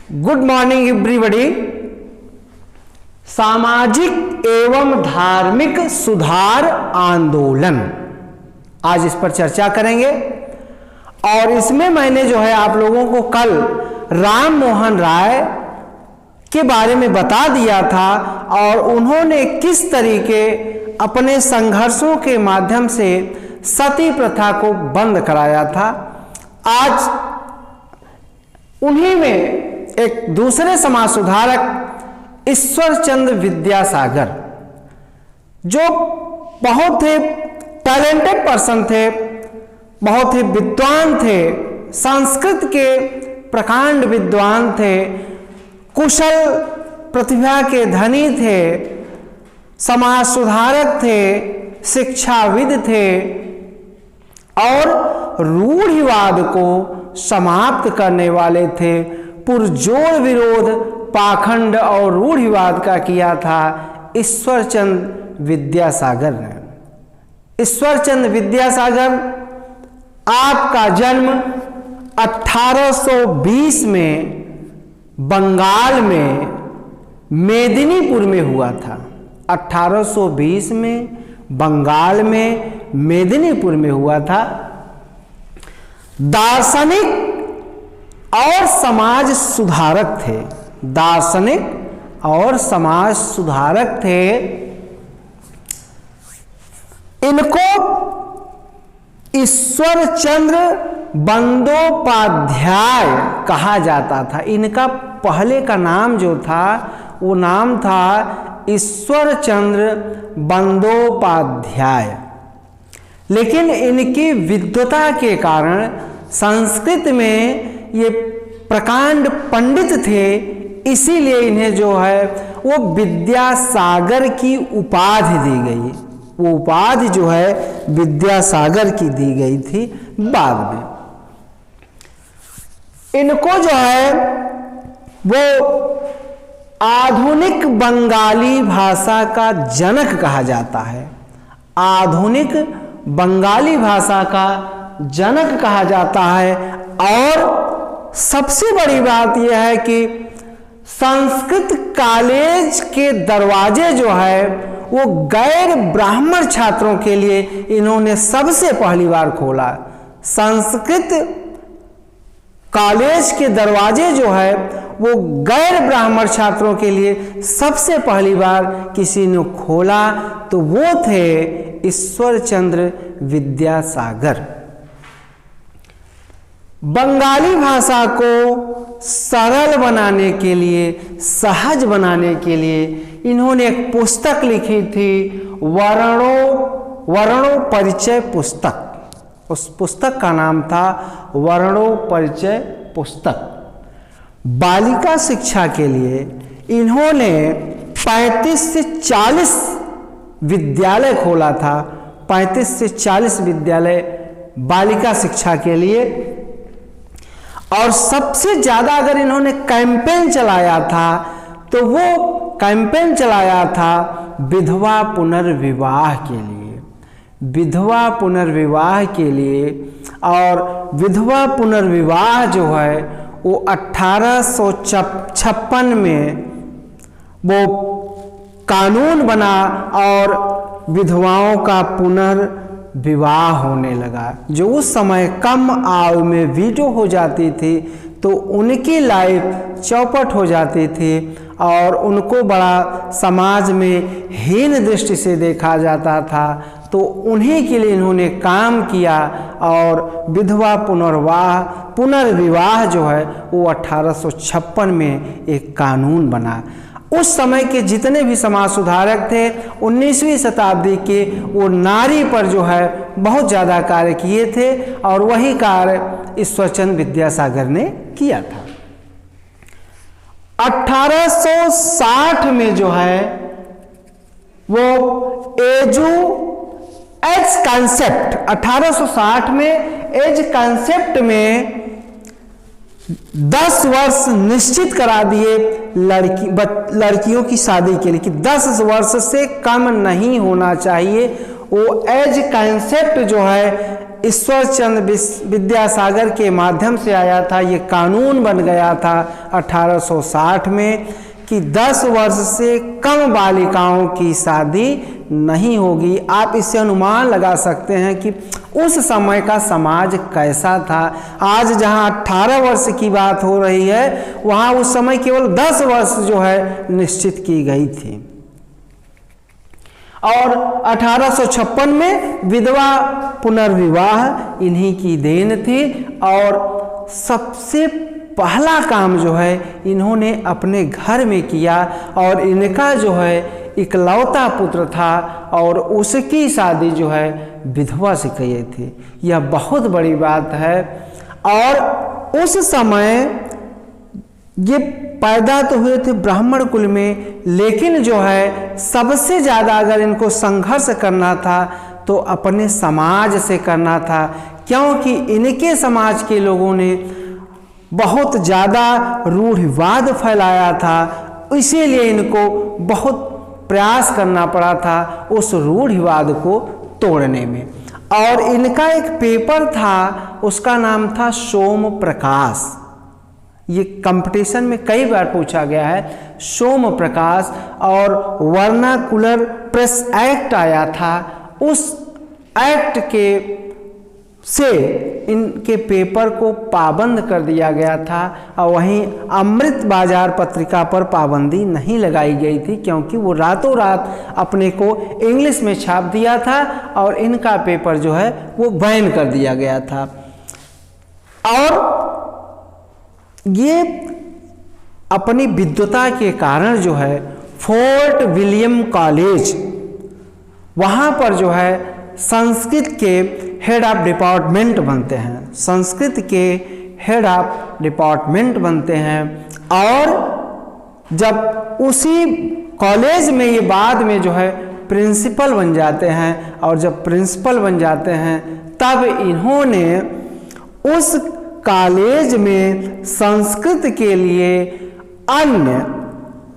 Good morning everybody. सामाजिक एवं धार्मिक सुधार आंदोलन, आज इस पर चर्चा करेंगे। और इसमें मैंने जो है आप लोगों को कल राम मोहन राय के बारे में बता दिया था और उन्होंने किस तरीके अपने संघर्षों के माध्यम से सती प्रथा को बंद कराया था। आज उन्हीं में एक दूसरे समाज सुधारक ईश्वरचंद्र विद्यासागर, जो बहुत ही टैलेंटेड पर्सन थे, बहुत ही विद्वान थे, संस्कृत के प्रकांड विद्वान थे, कुशल प्रतिभा के धनी थे, समाज सुधारक थे, शिक्षाविद थे और रूढ़िवाद को समाप्त करने वाले थे। पुरजोर विरोध पाखंड और रूढ़िवाद का किया था ईश्वरचंद्र विद्यासागर ने। ईश्वरचंद्र विद्यासागर, आपका जन्म 1820 में बंगाल में मेदिनीपुर में हुआ था। 1820 में बंगाल में मेदिनीपुर में हुआ था। दार्शनिक और समाज सुधारक थे, दार्शनिक और समाज सुधारक थे। इनको ईश्वरचंद्र बंदोपाध्याय कहा जाता था। इनका पहले का नाम जो था वो नाम था ईश्वरचंद्र बंदोपाध्याय, लेकिन इनकी विद्वता के कारण संस्कृत में ये प्रकांड पंडित थे, इसीलिए इन्हें जो है वो विद्यासागर की उपाधि दी गई। वो उपाधि जो है विद्यासागर की दी गई थी बाद में। इनको जो है वो आधुनिक बंगाली भाषा का जनक कहा जाता है। आधुनिक बंगाली भाषा का जनक कहा जाता है। और सबसे बड़ी बात यह है कि संस्कृत कॉलेज के दरवाजे जो है वो गैर ब्राह्मण छात्रों के लिए इन्होंने सबसे पहली बार खोला। संस्कृत कॉलेज के दरवाजे जो है वो गैर ब्राह्मण छात्रों के लिए सबसे पहली बार किसी ने खोला, तो वो थे ईश्वरचंद्र विद्यासागर। बंगाली भाषा को सरल बनाने के लिए, सहज बनाने के लिए इन्होंने एक पुस्तक लिखी थी, वर्णों परिचय पुस्तक। उस पुस्तक का नाम था वर्णों परिचय पुस्तक। बालिका शिक्षा के लिए इन्होंने 35 से 40 विद्यालय खोला था। 35 से 40 विद्यालय बालिका शिक्षा के लिए। और सबसे ज्यादा अगर इन्होंने कैंपेन चलाया था तो वो कैंपेन चलाया था विधवा पुनर्विवाह के लिए। विधवा पुनर्विवाह के लिए। और विधवा पुनर्विवाह जो है वो 1856 में वो कानून बना और विधवाओं का पुनर्विवाह होने लगा। जो उस समय कम आयु में विडो हो जाती थी तो उनकी लाइफ चौपट हो जाती थी और उनको बड़ा समाज में हीन दृष्टि से देखा जाता था। तो उन्हीं के लिए इन्होंने काम किया और विधवा पुनर्विवाह जो है वो 1856 में एक कानून बना। उस समय के जितने भी समाज सुधारक थे 19वीं शताब्दी के, वो नारी पर जो है बहुत ज़्यादा कार्य किए थे और वही कार्य ईश्वरचंद्र विद्यासागर ने किया था। 1860 में जो है वो एज कॉन्सेप्ट, 1860 में एज कॉन्सेप्ट में 10 वर्ष निश्चित करा दिए लड़कियों की शादी के लिए कि 10 वर्ष से कम नहीं होना चाहिए। वो एज कॉन्सेप्ट जो है ईश्वरचंद्र विद्यासागर के माध्यम से आया था। ये कानून बन गया था 1860 में कि 10 वर्ष से कम बालिकाओं की शादी नहीं होगी। आप इससे अनुमान लगा सकते हैं कि उस समय का समाज कैसा था। आज जहां 18 वर्ष की बात हो रही है, वहां उस समय केवल 10 वर्ष जो है निश्चित की गई थी। और 1856 में विधवा पुनर्विवाह इन्हीं की देन थी। और सबसे पहला काम जो है इन्होंने अपने घर में किया, और इनका जो है इकलौता पुत्र था और उसकी शादी जो है विधवा से की थी। यह बहुत बड़ी बात है। और उस समय ये पैदा तो हुए थे ब्राह्मण कुल में, लेकिन जो है सबसे ज़्यादा अगर इनको संघर्ष करना था तो अपने समाज से करना था, क्योंकि इनके समाज के लोगों ने बहुत ज़्यादा रूढ़िवाद फैलाया था। इसीलिए इनको बहुत प्रयास करना पड़ा था उस रूढ़िवाद को तोड़ने में। और इनका एक पेपर था, उसका नाम था सोम प्रकाश। ये कंपटीशन में कई बार पूछा गया है, सोम प्रकाश। और वर्नाकुलर प्रेस एक्ट आया था, उस एक्ट के से इनके पेपर को पाबंद कर दिया गया था। और वहीं अमृत बाजार पत्रिका पर पाबंदी नहीं लगाई गई थी, क्योंकि वो रातों रात अपने को इंग्लिश में छाप दिया था और इनका पेपर जो है वो बैन कर दिया गया था। और ये अपनी विद्वता के कारण जो है फोर्ट विलियम कॉलेज, वहाँ पर जो है संस्कृत के हेड ऑफ डिपार्टमेंट बनते हैं, संस्कृत के हेड ऑफ डिपार्टमेंट बनते हैं। और जब उसी कॉलेज में ये बाद में जो है प्रिंसिपल बन जाते हैं, और जब प्रिंसिपल बन जाते हैं तब इन्होंने उस कॉलेज में संस्कृत के लिए अन्य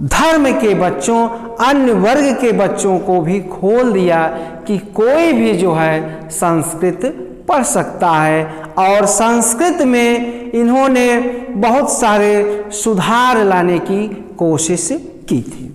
धर्म के बच्चों, अन्य वर्ग के बच्चों को भी खोल दिया कि कोई भी जो है संस्कृत पढ़ सकता है। और संस्कृत में इन्होंने बहुत सारे सुधार लाने की कोशिश की थी।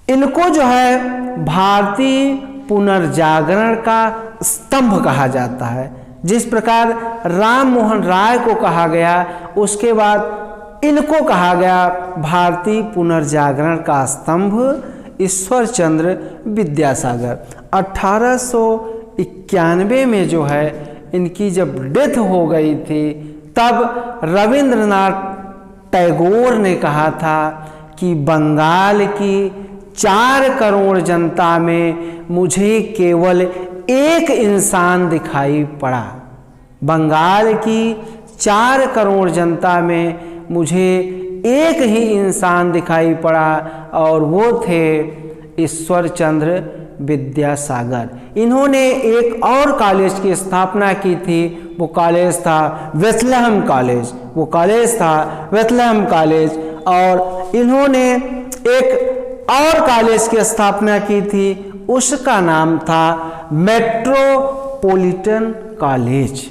इनको जो है भारतीय पुनर्जागरण का स्तंभ कहा जाता है। जिस प्रकार राम मोहन राय को कहा गया, उसके बाद इनको कहा गया भारतीय पुनर्जागरण का स्तंभ ईश्वरचंद्र विद्यासागर। 1891 में जो है इनकी जब डेथ हो गई थी, तब रविंद्रनाथ टैगोर ने कहा था कि बंगाल की 4 करोड़ जनता में मुझे केवल एक इंसान दिखाई पड़ा। बंगाल की 4 करोड़ जनता में मुझे एक ही इंसान दिखाई पड़ा, और वो थे ईश्वरचंद्र विद्यासागर। इन्होंने एक और कॉलेज की स्थापना की थी, वो कॉलेज था बेथलेहम कॉलेज, वो कॉलेज था बेथलेहम कॉलेज। और इन्होंने एक और कॉलेज की स्थापना की थी, उसका नाम था मेट्रोपॉलिटन कॉलेज,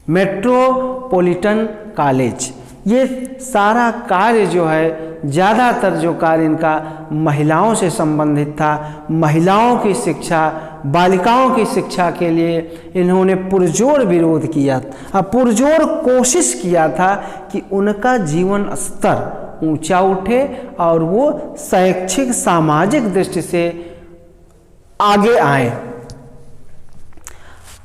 मेट्रोपॉलिटन कॉलेज। ये सारा कार्य जो है, ज़्यादातर जो कार्य इनका महिलाओं से संबंधित था, महिलाओं की शिक्षा, बालिकाओं की शिक्षा के लिए इन्होंने पुरजोर विरोध किया, पुरजोर कोशिश किया था कि उनका जीवन स्तर ऊंचा उठे और वो शैक्षिक सामाजिक दृष्टि से आगे आए।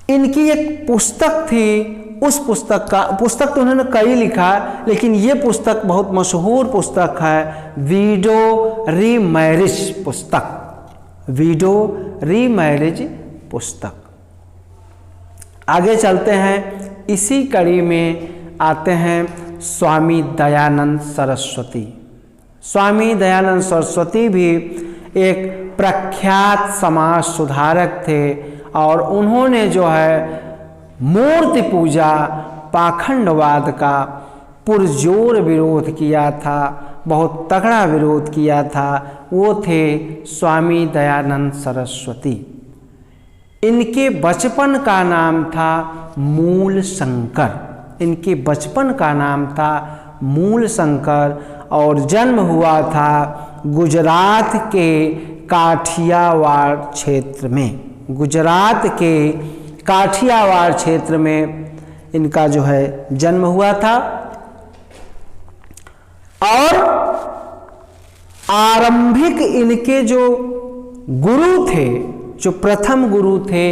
इनकी एक पुस्तक थी, उस पुस्तक तो उन्होंने कई लिखा, लेकिन ये पुस्तक बहुत मशहूर पुस्तक है, विडो रीमैरिज पुस्तक, विडो रीमैरिज पुस्तक। आगे चलते हैं, इसी कड़ी में आते हैं स्वामी दयानंद सरस्वती। स्वामी दयानंद सरस्वती भी एक प्रख्यात समाज सुधारक थे, और उन्होंने जो है मूर्ति पूजा, पाखंडवाद का पुरजोर विरोध किया था, बहुत तगड़ा विरोध किया था। वो थे स्वामी दयानंद सरस्वती। इनके बचपन का नाम था मूल शंकर। इनके बचपन का नाम था मूल शंकर और जन्म हुआ था गुजरात के काठियावाड़ क्षेत्र में। गुजरात के काठियावाड़ क्षेत्र में इनका जो है जन्म हुआ था। और आरंभिक इनके जो गुरु थे, जो प्रथम गुरु थे,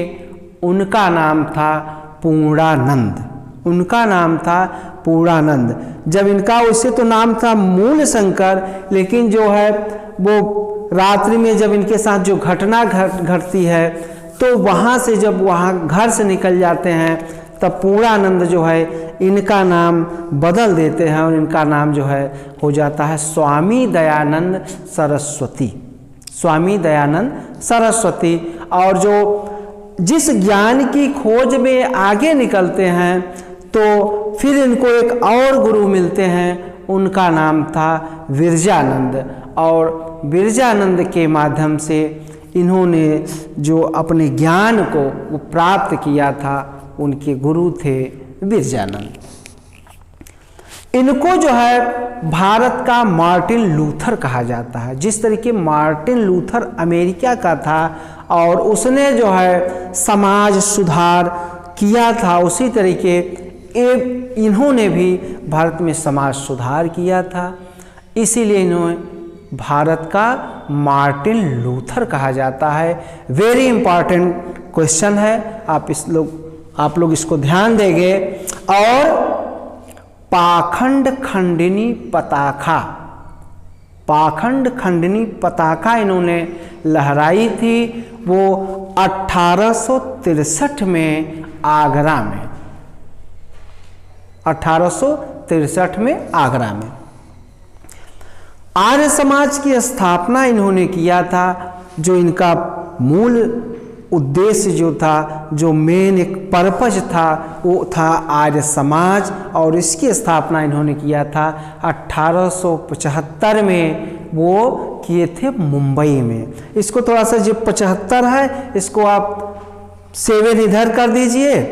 उनका नाम था पूर्णानंद। उनका नाम था पूर्णानंद। जब इनका वैसे तो नाम था मूल शंकर, लेकिन जो है वो रात्रि में जब इनके साथ जो घटना घटती है तो वहाँ से जब वहाँ घर से निकल जाते हैं तब पूर्णानंद जो है इनका नाम बदल देते हैं और इनका नाम जो है हो जाता है स्वामी दयानंद सरस्वती। स्वामी दयानंद सरस्वती। और जो जिस ज्ञान की खोज में आगे निकलते हैं तो फिर इनको एक और गुरु मिलते हैं, उनका नाम था विरजानंद। और विरजानंद के माध्यम से इन्होंने जो अपने ज्ञान को वो प्राप्त किया था, उनके गुरु थे विरजानंद। इनको जो है भारत का मार्टिन लूथर कहा जाता है। जिस तरीके मार्टिन लूथर अमेरिका का था और उसने जो है समाज सुधार किया था, उसी तरीके इन्होंने भी भारत में समाज सुधार किया था। इसीलिए इन्होंने भारत का मार्टिन लूथर कहा जाता है। वेरी इंपॉर्टेंट क्वेश्चन है, आप लोग इसको ध्यान देंगे। और पाखंड खंडिनी पताका, पाखंड खंडिनी पताका इन्होंने लहराई थी, वो 1863 में आगरा में, 1863 में आगरा में। आर्य समाज की स्थापना इन्होंने किया था। जो इनका मूल उद्देश्य जो था, जो मेन एक पर्पज था, वो था आर्य समाज। और इसकी स्थापना इन्होंने किया था 1875 में, वो किए थे मुंबई में। इसको थोड़ा सा जो 75 है इसको आप 7 इधर कर दीजिए,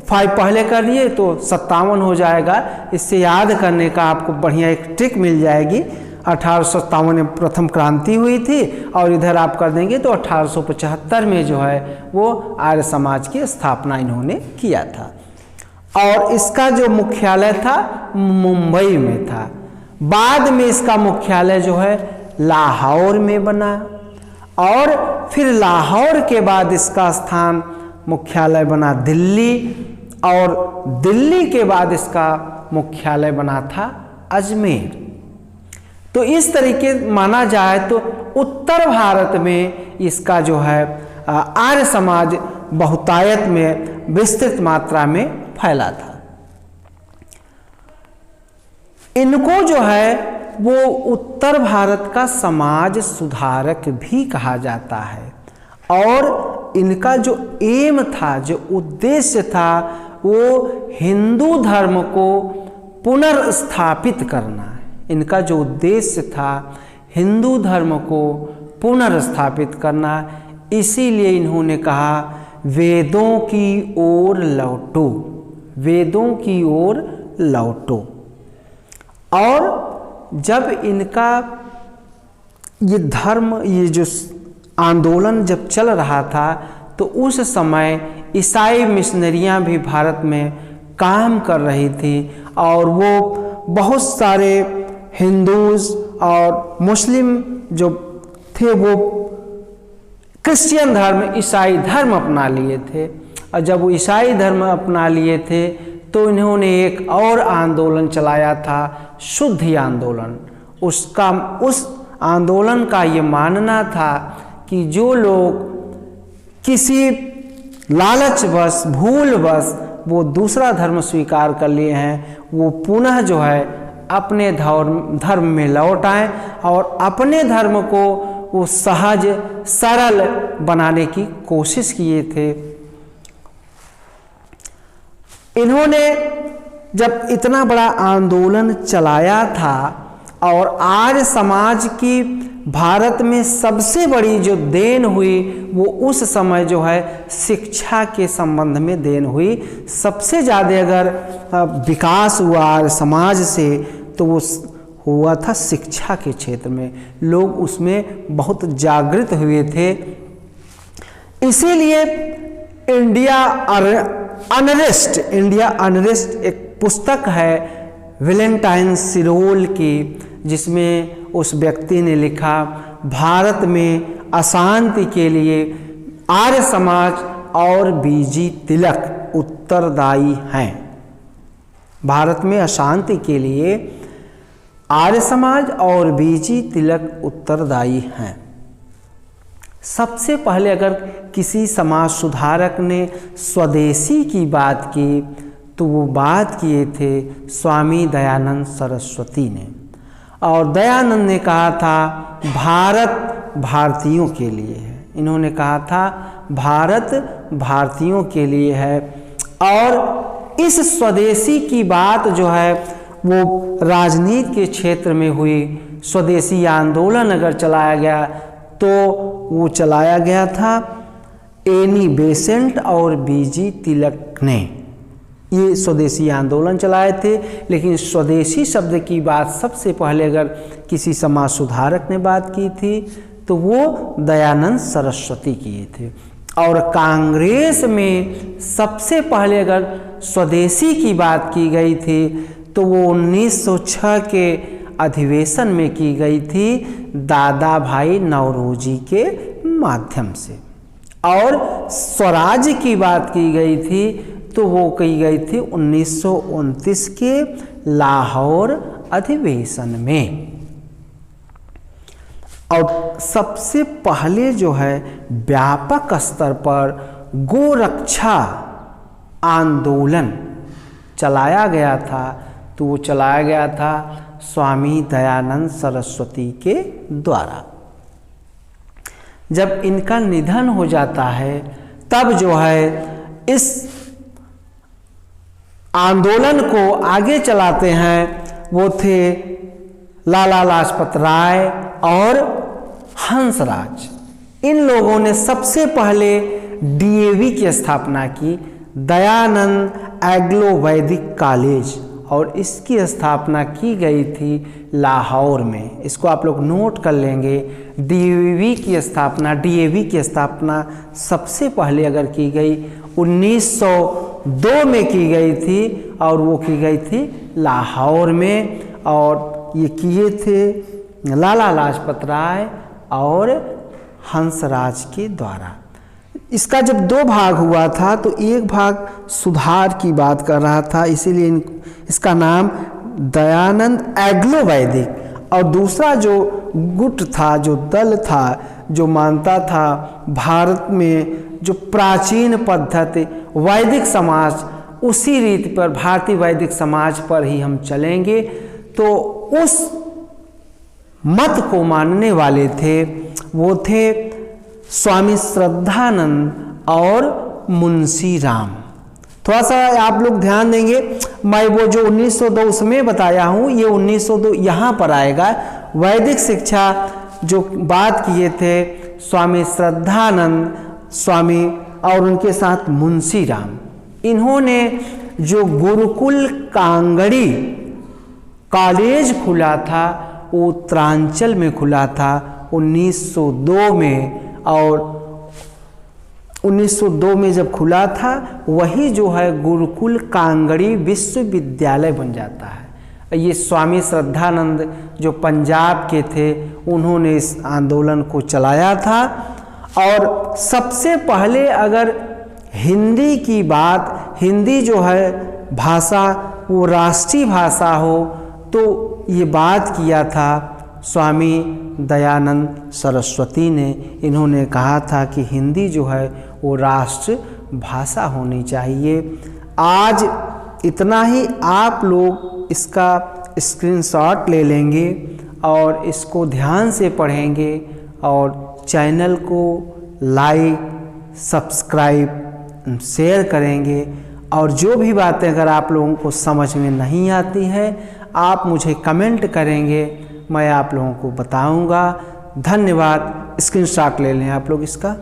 5 पहले कर दिए तो 57 हो जाएगा। इससे याद करने का आपको बढ़िया एक ट्रिक मिल जाएगी। 1857 में प्रथम क्रांति हुई थी और इधर आप कर देंगे तो 1875 में जो है वो आर्य समाज की स्थापना इन्होंने किया था। और इसका जो मुख्यालय था मुंबई में था। बाद में इसका मुख्यालय जो है लाहौर में बना और फिर लाहौर के बाद इसका स्थान मुख्यालय बना दिल्ली और दिल्ली के बाद इसका मुख्यालय बना था अजमेर। तो इस तरीके माना जाए तो उत्तर भारत में इसका जो है आर्य समाज बहुतायत में विस्तृत मात्रा में फैला था। इनको जो है वो उत्तर भारत का समाज सुधारक भी कहा जाता है। और इनका जो एम था, जो उद्देश्य था, वो हिंदू धर्म को पुनर्स्थापित करना है। इनका जो उद्देश्य था हिंदू धर्म को पुनर्स्थापित करना, इसीलिए इन्होंने कहा वेदों की ओर लौटो, वेदों की ओर लौटो। और जब इनका ये धर्म, ये जो आंदोलन जब चल रहा था तो उस समय ईसाई मिशनरियां भी भारत में काम कर रही थी और वो बहुत सारे हिंदूज और मुस्लिम जो थे वो क्रिश्चियन धर्म, ईसाई धर्म अपना लिए थे। और जब वो ईसाई धर्म अपना लिए थे तो इन्होंने एक और आंदोलन चलाया था, शुद्धि आंदोलन। उस आंदोलन का ये मानना था कि जो लोग किसी लालचवश, भूलवश वो दूसरा धर्म स्वीकार कर लिए हैं, वो पुनः जो है अपने धर्म में लौट आए और अपने धर्म को वो सहज सरल बनाने की कोशिश किए थे। इन्होंने जब इतना बड़ा आंदोलन चलाया था और आर्य समाज की भारत में सबसे बड़ी जो देन हुई वो उस समय जो है शिक्षा के संबंध में देन हुई। सबसे ज़्यादा अगर विकास हुआ समाज से तो वो हुआ था शिक्षा के क्षेत्र में, लोग उसमें बहुत जागृत हुए थे। इसीलिए इंडिया अनरेस्ट एक पुस्तक है वैलेंटाइन सिरोल की, जिसमें उस व्यक्ति ने लिखा भारत में अशांति के लिए आर्य समाज और बीजी तिलक उत्तरदायी हैं। भारत में अशांति के लिए आर्य समाज और बीजी तिलक उत्तरदायी हैं। सबसे पहले अगर किसी समाज सुधारक ने स्वदेशी की बात की तो वो बात किए थे स्वामी दयानंद सरस्वती ने। और दयानंद ने कहा था भारत भारतीयों के लिए है। इन्होंने कहा था भारत भारतीयों के लिए है। और इस स्वदेशी की बात जो है वो राजनीति के क्षेत्र में हुई। स्वदेशी आंदोलन अगर चलाया गया तो वो चलाया गया था एनी बेसेंट और बीजी तिलक ने, ये स्वदेशी आंदोलन चलाए थे। लेकिन स्वदेशी शब्द की बात सबसे पहले अगर किसी समाज सुधारक ने बात की थी तो वो दयानंद सरस्वती किए थे। और कांग्रेस में सबसे पहले अगर स्वदेशी की बात की गई थी तो वो 1906 के अधिवेशन में की गई थी दादा भाई नौरोजी के माध्यम से। और स्वराज की बात की गई थी तो वो की गई थी 1929 के लाहौर अधिवेशन में। और सबसे पहले जो है व्यापक स्तर पर गोरक्षा आंदोलन चलाया गया था तो वो चलाया गया था स्वामी दयानंद सरस्वती के द्वारा। जब इनका निधन हो जाता है तब जो है इस आंदोलन को आगे चलाते हैं वो थे लाला लाजपत राय और हंसराज। इन लोगों ने सबसे पहले डीएवी की स्थापना की, दयानंद एग्लो वैदिक कॉलेज, और इसकी स्थापना की गई थी लाहौर में। इसको आप लोग नोट कर लेंगे। डीएवी की स्थापना सबसे पहले अगर की गई 1902 में की गई थी और वो की गई थी लाहौर में। और ये किए थे लाला लाजपत राय और हंसराज के द्वारा। इसका जब दो भाग हुआ था तो एक भाग सुधार की बात कर रहा था, इसीलिए इसका नाम दयानंद एग्लो वैदिक, और दूसरा जो गुट था, जो दल था, जो मानता था भारत में जो प्राचीन पद्धति वैदिक समाज, उसी रीति पर भारतीय वैदिक समाज पर ही हम चलेंगे, तो उस मत को मानने वाले थे। वो थे स्वामी श्रद्धानंद और मुंशी राम। थोड़ा सा आप लोग ध्यान देंगे, मैं वो जो 1902 उसमें बताया हूँ, ये 1902 यहाँ पर आएगा। वैदिक शिक्षा जो बात किए थे स्वामी श्रद्धानंद स्वामी और उनके साथ मुंशी राम, इन्होंने जो गुरुकुल कांगड़ी कॉलेज खुला था वो उत्तरांचल में खुला था 1902 में। और 1902 में जब खुला था वही जो है गुरुकुल कांगड़ी विश्वविद्यालय बन जाता है। ये स्वामी श्रद्धानंद जो पंजाब के थे उन्होंने इस आंदोलन को चलाया था। और सबसे पहले अगर हिंदी की बात, हिंदी जो है भाषा वो राष्ट्रीय भाषा हो, तो ये बात किया था स्वामी दयानंद सरस्वती ने। इन्होंने कहा था कि हिंदी जो है वो राष्ट्र भाषा होनी चाहिए। आज इतना ही, आप लोग इसका स्क्रीनशॉट ले लेंगे और इसको ध्यान से पढ़ेंगे और चैनल को लाइक, सब्सक्राइब, शेयर करेंगे। और जो भी बातें अगर आप लोगों को समझ में नहीं आती है आप मुझे कमेंट करेंगे, मैं आप लोगों को बताऊंगा। धन्यवाद। स्क्रीनशॉट ले लें आप लोग इसका।